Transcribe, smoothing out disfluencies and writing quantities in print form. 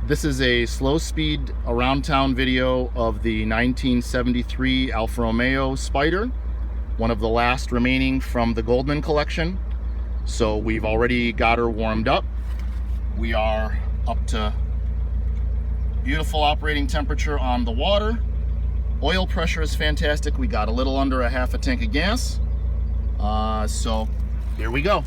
This is a slow speed around town video of the 1973 Alfa Romeo Spider, one of the last remaining from the Goldman collection. So we've already got her warmed up. We are up to beautiful operating temperature on the water. Oil pressure is fantastic. We got a little under a half a tank of gas. So here we go.